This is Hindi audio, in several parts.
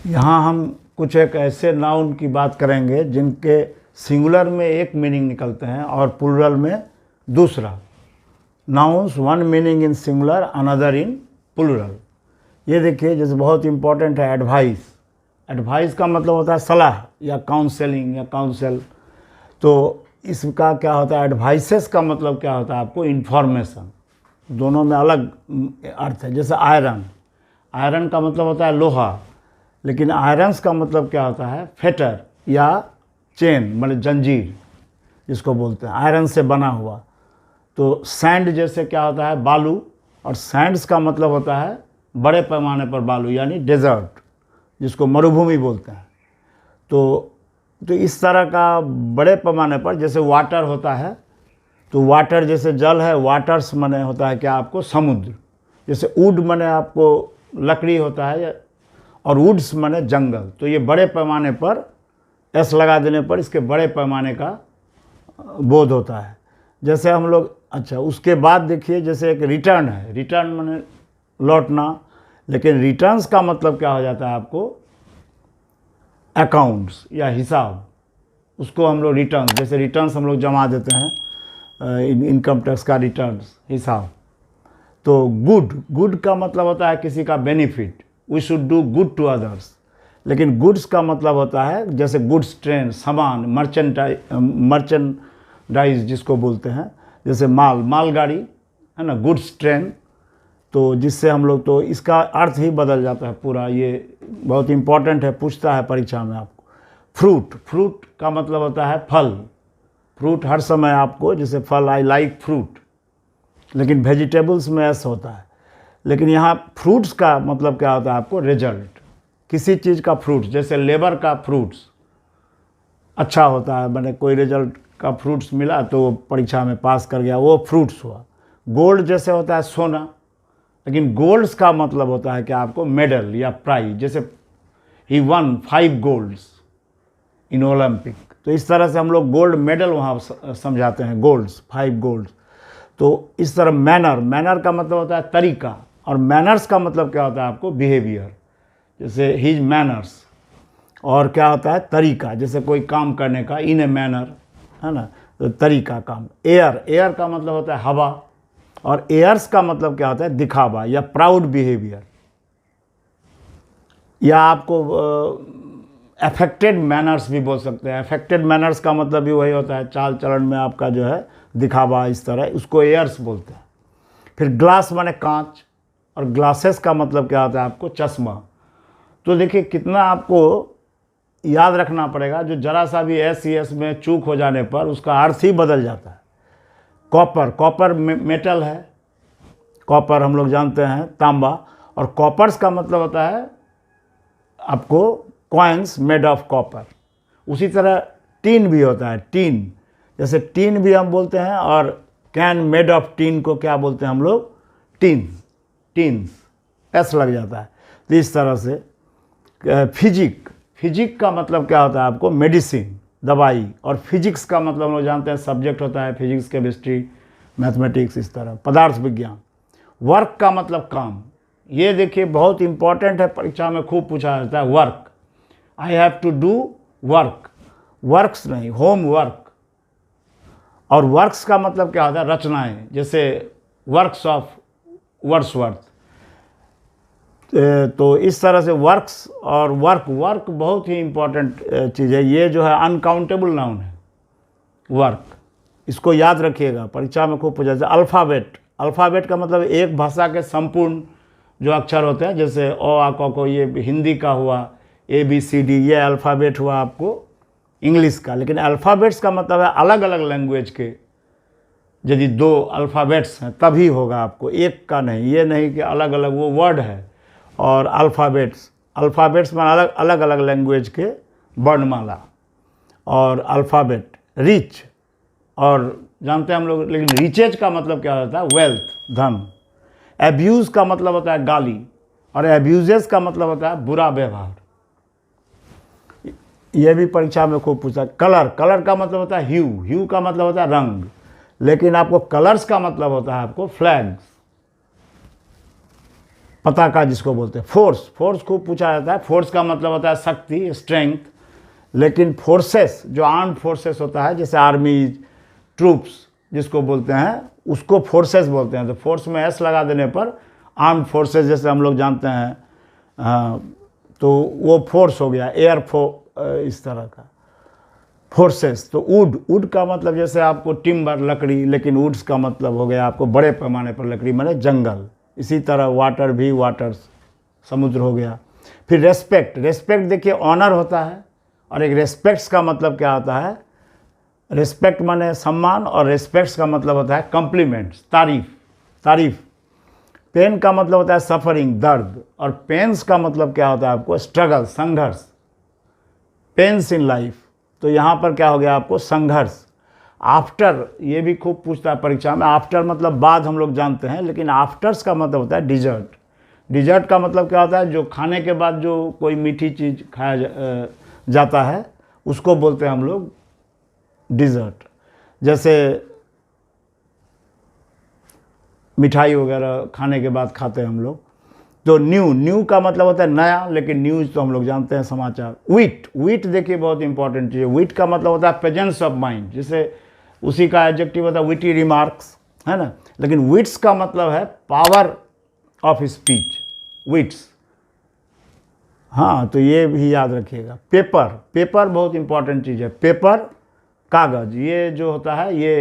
यहाँ हम कुछ एक ऐसे नाउन की बात करेंगे जिनके सिंगुलर में एक मीनिंग निकलते हैं और प्लूरल में दूसरा। Nouns one meaning in singular another in plural. ये देखिए, जैसे बहुत इंपॉर्टेंट है एडवाइस। एडवाइस का मतलब होता है सलाह या काउंसलिंग या काउंसल। तो इसका क्या होता है, एडवाइसेस का मतलब क्या होता है आपको, इन्फॉर्मेशन। दोनों में अलग अर्थ है। जैसे आयरन, आयरन का मतलब होता है लोहा, लेकिन आयरन्स का मतलब क्या होता है, फेटर या चेन, मतलब जंजीर जिसको बोलते हैं, आयरन से बना हुआ। तो सैंड जैसे क्या होता है, बालू, और सैंड्स का मतलब होता है बड़े पैमाने पर बालू, यानी डेजर्ट जिसको मरुभूमि बोलते हैं। तो इस तरह का बड़े पैमाने पर, जैसे वाटर होता है, तो वाटर जैसे जल है, वाटर्स मने होता है क्या आपको, समुद्र। जैसे वुड मने आपको लकड़ी होता है, और वुड्स मने जंगल। तो ये बड़े पैमाने पर एस लगा देने पर इसके बड़े पैमाने का बोध होता है। जैसे हम लोग, अच्छा उसके बाद देखिए, जैसे एक रिटर्न है, रिटर्न मने लौटना, लेकिन रिटर्न्स का मतलब क्या हो जाता है आपको, अकाउंट्स या हिसाब। उसको हम लोग रिटर्न्स, जैसे रिटर्न्स हम लोग जमा देते हैं, इनकम टैक्स का रिटर्न्स, हिसाब। तो गुड का मतलब होता है किसी का benefit, we should do good to others. लेकिन गुड्स का मतलब होता है जैसे गुड्स ट्रेन, सामान, मर्चेंडाइज जिसको बोलते हैं, जैसे मालगाड़ी है ना, गुड्स ट्रेन। तो जिससे हम लोग, तो इसका अर्थ ही बदल जाता है पूरा। ये बहुत इंपॉर्टेंट है, पूछता है परीक्षा में आपको। फ्रूट का मतलब होता है फल। फ्रूट हर समय आपको, जैसे फल, आई लाइक फ्रूट, लेकिन वेजिटेबल्स में ऐसा होता है। लेकिन यहाँ फ्रूट्स का मतलब क्या होता है आपको, रिजल्ट, किसी चीज़ का फ्रूट्स। जैसे लेबर का फ्रूट्स अच्छा होता है, मैंने कोई रिजल्ट का फ्रूट्स मिला तो परीक्षा में पास कर गया, वो फ्रूट्स हुआ। गोल्ड जैसे होता है सोना, लेकिन गोल्ड्स का मतलब होता है कि आपको मेडल या प्राइज। जैसे ही वन 5 गोल्ड्स इन ओलंपिक। तो इस तरह से हम लोग गोल्ड मेडल वहाँ समझाते हैं, गोल्ड्स, 5 गोल्ड्स। तो इस तरह मैनर का मतलब होता है तरीका, और मैनर्स का मतलब क्या होता है आपको, बिहेवियर। जैसे हिज मैनर्स, और क्या होता है तरीका, जैसे कोई काम करने का, इन ए मैनर, है ना, तो तरीका काम। एयर का मतलब होता है हवा, और एयर्स का मतलब क्या होता है, दिखावा या प्राउड बिहेवियर। या आपको अफेक्टेड मैनर्स भी बोल सकते हैं। अफेक्टेड मैनर्स का मतलब भी वही होता है, चाल चलन में आपका जो है दिखावा, इस तरह, उसको एयर्स बोलते हैं। फिर ग्लास माने कांच, और ग्लासेस का मतलब क्या होता है आपको, चश्मा। तो देखिए कितना आपको याद रखना पड़ेगा, जो जरा सा भी एस में चूक हो जाने पर उसका अर्थ ही बदल जाता है। कॉपर मेटल है, कॉपर हम लोग जानते हैं, तांबा। और कॉपर्स का मतलब होता है आपको कॉइन्स मेड ऑफ कॉपर। उसी तरह टीन भी होता है, टीन, जैसे टीन भी हम बोलते हैं, और कैन मेड ऑफ टीन को क्या बोलते हैं हम लोग, टीन्स, एस लग जाता है। तो इस तरह से फिजिक का मतलब क्या होता है आपको, मेडिसिन, दवाई। और फिजिक्स का मतलब हम लोग जानते हैं सब्जेक्ट होता है, फिजिक्स, केमिस्ट्री, मैथमेटिक्स, इस तरह पदार्थ विज्ञान। वर्क का मतलब काम। ये देखिए बहुत इंपॉर्टेंट है, परीक्षा में खूब पूछा जाता है, work. I have to do work, works नहीं, होम वर्क। और वर्क्स का मतलब क्या होता है, रचनाएं, जैसे वर्क्स ऑफ वर्ड्सवर्थ। तो इस तरह से वर्क्स और वर्क बहुत ही इंपॉर्टेंट चीज़ है। ये जो है अनकाउंटेबल नाउन है, वर्क। इसको याद रखिएगा, परीक्षा में खूब पूछा जाता है। अल्फ़ाबेट का मतलब एक भाषा के संपूर्ण जो अक्षर होते हैं, जैसे अ आ क ख, ये हिंदी का हुआ, ABCD, ये अल्फ़ाबेट हुआ आपको इंग्लिश का। लेकिन अल्फ़ाबेट्स का मतलब है अलग अलग लैंग्वेज के, यदि 2 अल्फ़ाबेट्स हैं तभी होगा आपको, एक का नहीं। ये नहीं कि अलग अलग वो वर्ड है। और अल्फ़ाबेट्स में अलग अलग लैंग्वेज के वर्णमाला। और अल्फ़ाबेट रिच, और जानते हैं हम लोग, लेकिन रिचेज का मतलब क्या होता है, वेल्थ, धन। एब्यूज़ का मतलब होता है गाली, और एब्यूजेस का मतलब होता है बुरा व्यवहार। ये भी परीक्षा में खूब पूछा। कलर का मतलब होता है ह्यू का मतलब होता है रंग। लेकिन आपको कलर्स का मतलब होता है आपको फ्लैग्स। पताका जिसको बोलते हैं। फोर्स, फोर्स खूब पूछा जाता है। फोर्स का मतलब होता है शक्ति, स्ट्रेंथ, लेकिन फोर्सेस जो आर्म्ड फोर्सेस होता है, जैसे आर्मी, ट्रूप्स जिसको बोलते हैं, उसको फोर्सेस बोलते हैं। तो फोर्स में एस लगा देने पर आर्म्ड फोर्सेस जैसे हम लोग जानते हैं, तो वो फोर्स हो गया, एयर इस तरह का फोर्सेस। तो वुड, वुड का मतलब जैसे आपको टिम्बर, लकड़ी, लेकिन वुड्स का मतलब हो गया आपको बड़े पैमाने पर लकड़ी, माने जंगल। इसी तरह वाटर भी, वाटर्स समुद्र हो गया। फिर रेस्पेक्ट, रेस्पेक्ट देखिए ऑनर होता है, और एक रेस्पेक्ट्स का मतलब क्या होता है, रेस्पेक्ट माने सम्मान, और रेस्पेक्ट्स का मतलब होता है कॉम्प्लीमेंट्स, तारीफ, तारीफ। पेन का मतलब होता है सफरिंग, दर्द, और पेन्स का मतलब क्या होता है आपको, स्ट्रगल, संघर्ष, पेन्स इन लाइफ। तो यहाँ पर क्या हो गया आपको, संघर्ष। आफ्टर, ये भी खूब पूछता है परीक्षा में। आफ्टर मतलब बाद, हम लोग जानते हैं, लेकिन आफ्टर्स का मतलब होता है डिजर्ट। डिजर्ट का मतलब क्या होता है, जो खाने के बाद जो कोई मीठी चीज़ खाया जाता है उसको बोलते हैं हम लोग डिजर्ट। जैसे मिठाई वगैरह खाने के बाद खाते हैं हम लोग। तो न्यू, न्यू का मतलब होता है नया, लेकिन न्यूज़ तो हम लोग जानते हैं समाचार। विट, विट देखिए बहुत इंपॉर्टेंट चीज़ है। विट का मतलब होता है प्रेजेंस ऑफ माइंड, जैसे उसी का एडजेक्टिव होता है विटी रिमार्क्स, है ना। लेकिन विट्स का मतलब है पावर ऑफ स्पीच, विट्स। हाँ, तो ये भी याद रखिएगा। पेपर, पेपर बहुत इंपॉर्टेंट चीज़ है। पेपर, कागज़, ये जो होता है ये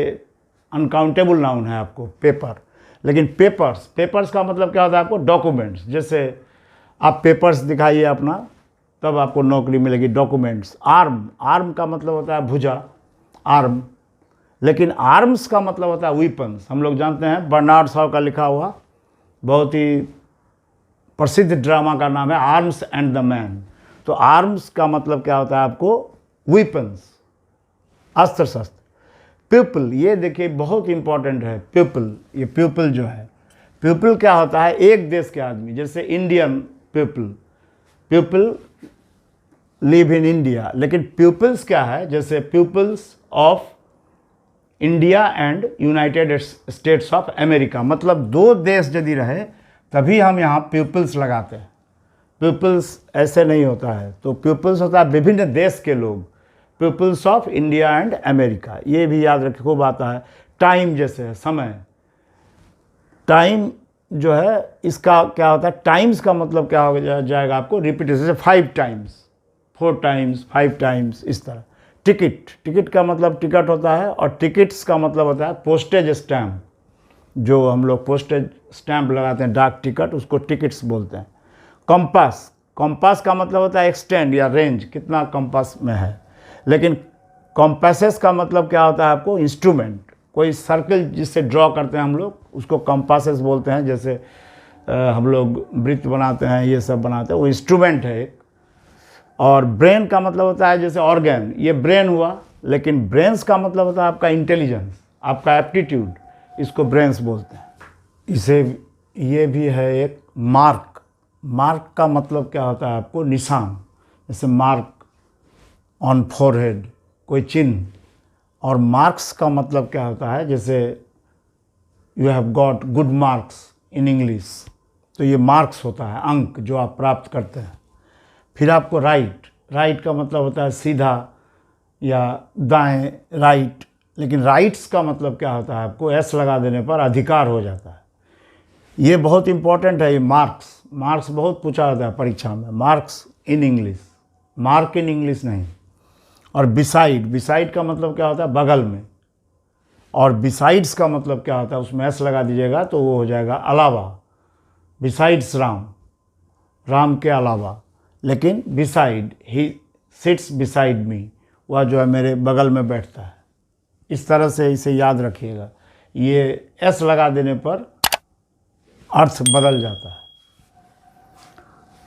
अनकाउंटेबल नाउन है आपको, पेपर। लेकिन पेपर्स, पेपर्स का मतलब क्या होता है आपको, डॉक्यूमेंट्स। जैसे आप पेपर्स दिखाइए अपना, तब आपको नौकरी मिलेगी, डॉक्यूमेंट्स। आर्म, आर्म का मतलब होता है भुजा, आर्म। लेकिन आर्म्स का मतलब होता है वीपन्स। हम लोग जानते हैं बर्नार्ड शॉ का लिखा हुआ बहुत ही प्रसिद्ध ड्रामा का नाम है आर्म्स एंड द मैन। तो आर्म्स का मतलब क्या होता है आपको, वीपन्स, अस्त्र शस्त्र। पीपल, ये देखिए बहुत इंपॉर्टेंट है। पीपल, ये पीपल जो है, पीपल क्या होता है, एक देश के आदमी। जैसे Indian people, people live in India. लेकिन पीपल्स क्या है, जैसे peoples of India and United States of America, मतलब दो देश यदि रहे तभी हम यहाँ पीपल्स लगाते हैं। पीपल्स ऐसे नहीं होता है। तो पीपल्स होता है विभिन्न देश के लोग, peoples of India and America, ये भी याद रखे, खूब आता है। टाइम जैसे है, समय, टाइम जो है इसका क्या होता है, टाइम्स का मतलब क्या हो जाएगा आपको, रिपीटेशन, जैसे 5 टाइम्स, 4 टाइम्स, 5 टाइम्स, इस तरह। टिकट, टिकट का मतलब टिकट होता है, और टिकट्स का मतलब होता है पोस्टेज स्टैम्प, जो हम लोग पोस्टेज स्टैम्प लगाते हैं, डाक टिकट, उसको टिकट्स बोलते हैं। कंपास, कंपास का मतलब होता है एक्सटेंड या रेंज, कितना कंपास में है। लेकिन कंपासेस का मतलब क्या होता है आपको, इंस्ट्रूमेंट। कोई सर्कल जिससे ड्रॉ करते हैं हम लोग, उसको कंपासेस बोलते हैं। जैसे हम लोग वृत्त बनाते हैं, ये सब बनाते हैं, वो इंस्ट्रूमेंट है एक। और ब्रेन का मतलब होता है जैसे ऑर्गन, ये ब्रेन हुआ। लेकिन ब्रेन्स का मतलब होता है आपका इंटेलिजेंस, आपका एप्टीट्यूड, इसको ब्रेन्स बोलते हैं। इसे, ये भी है एक मार्क। मार्क का मतलब क्या होता है आपको, निशान, जैसे मार्क ऑन फोरहेड, कोई चिन्ह। और मार्क्स का मतलब क्या होता है, जैसे you have got good marks in English, तो ये मार्क्स होता है, अंक जो आप प्राप्त करते हैं। फिर आपको राइट, राइट का मतलब होता है सीधा या दाएं, राइट। लेकिन राइट्स का मतलब क्या होता है आपको, एस लगा देने पर अधिकार हो जाता है। ये बहुत इंपॉर्टेंट है, ये मार्क्स, मार्क्स बहुत पूछा जाता है परीक्षा में, marks in English, mark in English नहीं। और बिसाइड, बिसाइड का मतलब क्या होता है, बगल में। और बिसाइड्स का मतलब क्या होता है, उसमें एस लगा दीजिएगा तो वो हो जाएगा अलावा, बिसाइड्स राम, राम के अलावा। लेकिन beside, he sits beside me, वह जो है मेरे बगल में बैठता है। इस तरह से इसे याद रखिएगा। ये एस लगा देने पर अर्थ बदल जाता है।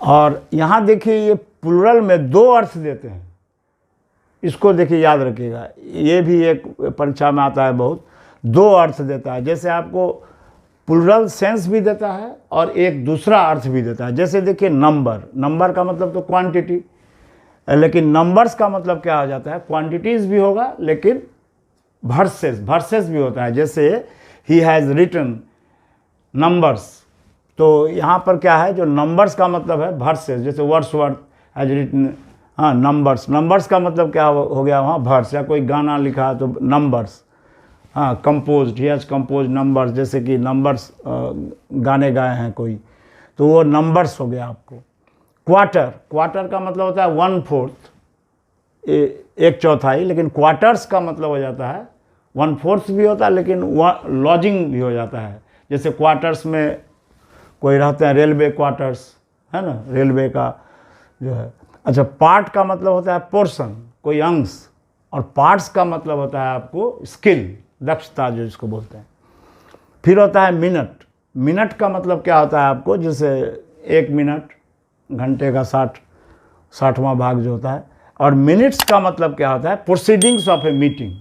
और यहाँ देखिए ये प्लूरल में 2 अर्थ देते हैं, इसको देखिए याद रखिएगा। ये भी एक परीक्षा में आता है बहुत, 2 अर्थ देता है। जैसे आपको प्लूरल सेंस भी देता है और एक दूसरा अर्थ भी देता है। जैसे देखिए नंबर, नंबर का मतलब तो क्वांटिटी, लेकिन नंबर्स का मतलब क्या हो जाता है, क्वांटिटीज़ भी होगा, लेकिन वर्सेस, वर्सेस भी होता है। जैसे ही हैज़ रिटन नंबर्स तो यहाँ पर क्या है, जो नंबर्स का मतलब है वर्सेस, जैसे वर्ड्सवर्थ हैज रिटन, हाँ नंबर्स, नंबर्स का मतलब क्या हो गया वहाँ वर्स, या कोई गाना लिखा तो नंबर्स, हाँ composed, he has compose numbers, जैसे कि नंबर्स गाने गाए हैं कोई, तो वो नंबर्स हो गया आपको। क्वार्टर, क्वार्टर का मतलब होता है 1/4, एक चौथाई, लेकिन क्वार्टर्स का मतलब हो जाता है 1/4 भी होता है, लेकिन लॉजिंग भी हो जाता है। जैसे क्वार्टर्स में कोई रहते हैं, रेलवे क्वार्टर्स है ना, रेलवे का जो है। अच्छा, पार्ट का मतलब होता है पोर्शन, कोई अंश, और पार्ट्स का मतलब होता है आपको स्किल, दक्षता जो इसको बोलते हैं। फिर होता है मिनट, मिनट का मतलब क्या होता है आपको, जैसे 1 मिनट, घंटे का 60वां भाग जो होता है। और मिनट्स का मतलब क्या होता है, प्रोसीडिंग्स ऑफ ए मीटिंग,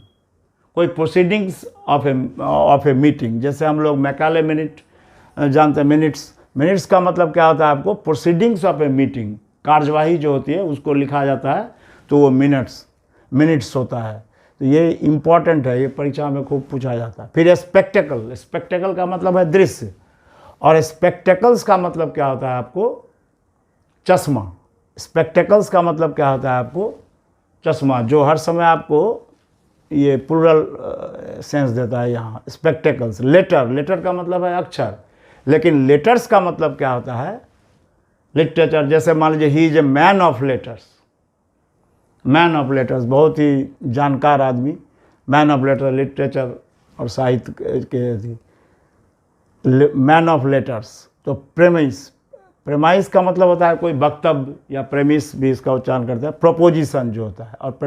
कोई प्रोसीडिंग्स ऑफ ए मीटिंग, जैसे हम लोग मैकाले मिनट जानते हैं, मिनट्स, मिनट्स का मतलब क्या होता है आपको, प्रोसीडिंग्स ऑफ ए मीटिंग, कार्यवाही जो होती है उसको लिखा जाता है, तो वो मिनट्स होता है। तो ये इम्पॉर्टेंट है, ये परीक्षा में खूब पूछा जाता है। फिर स्पेक्टेकल, स्पेक्टेकल का मतलब है दृश्य, और स्पेक्टेकल्स का मतलब क्या होता है आपको, चश्मा। स्पेक्टेकल्स का मतलब क्या होता है आपको, चश्मा, जो हर समय आपको ये प्लूरल सेंस देता है यहाँ, स्पेक्टेकल्स। लेटर, लेटर का मतलब है अक्षर, लेकिन लेटर्स का मतलब क्या होता है, लिटरेचर। जैसे मान लीजिए he is a man of letters, man of letters, बहुत ही जानकार आदमी, मैन ऑफ लेटर, लिटरेचर और साहित्य के मैन ऑफ लेटर्स। तो प्रेमिस, प्रेमाइस का मतलब होता है कोई वक्तव्य, या प्रेमिस भी इसका उच्चारण करते हैं, प्रोपोजिशन जो होता है। और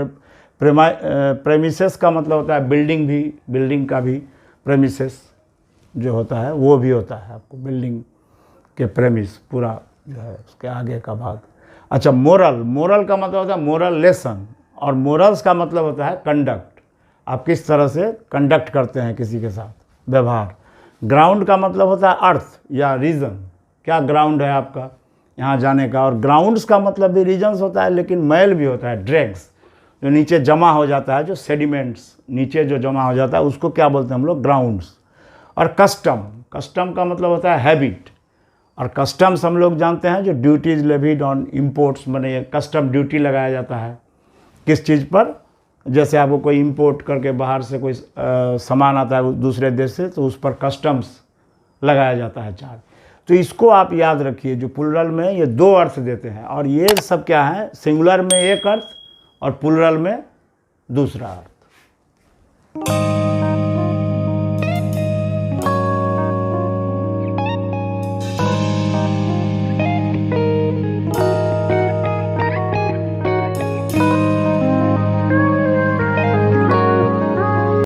प्रेमिसेस का मतलब होता है बिल्डिंग भी, बिल्डिंग का भी प्रेमिसेस जो होता है वो भी होता है आपको, बिल्डिंग के प्रेमिस पूरा जो है उसके आगे का भाग। अच्छा, मोरल, मोरल का मतलब होता है मोरल लेसन, और मोरल्स का मतलब होता है कंडक्ट, आप किस तरह से कंडक्ट करते हैं किसी के साथ, व्यवहार। ग्राउंड का मतलब होता है अर्थ या रीजन, क्या ग्राउंड है आपका यहाँ जाने का। और ग्राउंड्स का मतलब भी रीजन्स होता है, लेकिन मैल भी होता है, ड्रैग्स, जो नीचे जमा हो जाता है, जो सेडिमेंट्स नीचे जो जमा हो जाता है उसको क्या बोलते हैं हम लोग, ग्राउंड्स। और कस्टम, कस्टम का मतलब होता है हैबिट, और कस्टम्स हम लोग जानते हैं जो ड्यूटीज लेविड ऑन इम्पोर्ट्स, माने कस्टम ड्यूटी लगाया जाता है किस चीज़ पर, जैसे आपको कोई इंपोर्ट करके बाहर से कोई सामान आता है दूसरे देश से, तो उस पर कस्टम्स लगाया जाता है चार्ज। तो इसको आप याद रखिए, जो प्लूरल में ये 2 अर्थ देते हैं, और ये सब क्या है, सिंगुलर में एक अर्थ और प्लूरल में दूसरा अर्थ।